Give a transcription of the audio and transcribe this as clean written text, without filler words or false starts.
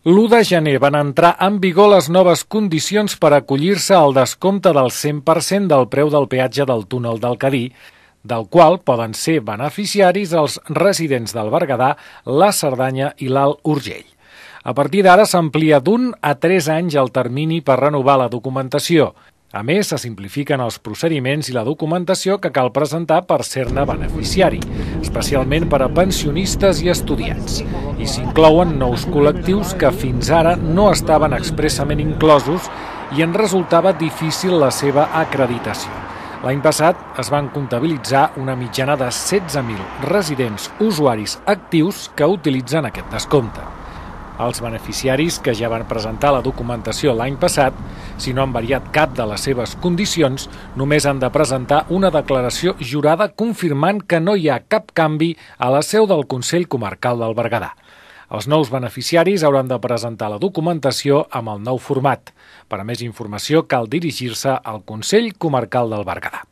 L'1 de gener van entrar en vigor les noves condicions per acollir-se al descompte del 100% del preu del peatge del túnel del Cadí, del qual poden ser beneficiaris els residents del Berguedà, la Cerdanya i l'Alt Urgell. A partir d'ara s'amplia d'1 a 3 anys el termini per renovar la documentació. A més, se simplifiquen els procediments i la documentació que cal presentar per ser-ne beneficiari, especialment per a pensionistes i estudiants. I s'inclouen nous col·lectius que fins ara no estaven expressament inclosos i en resultava difícil la seva acreditació. L'any passat es van comptabilitzar una mitjana de 16.000 residents usuaris actius que utilitzen aquest descompte. Els beneficiaris que ja van presentar la documentació l'any passat, si no han variat cap de les seves condicions, només han de presentar una declaració jurada confirmant que no hi ha cap canvi a la seu del Consell Comarcal del Berguedà. Els nous beneficiaris hauran de presentar la documentació amb el nou format. Per a més informació cal dirigir-se al Consell Comarcal del Berguedà.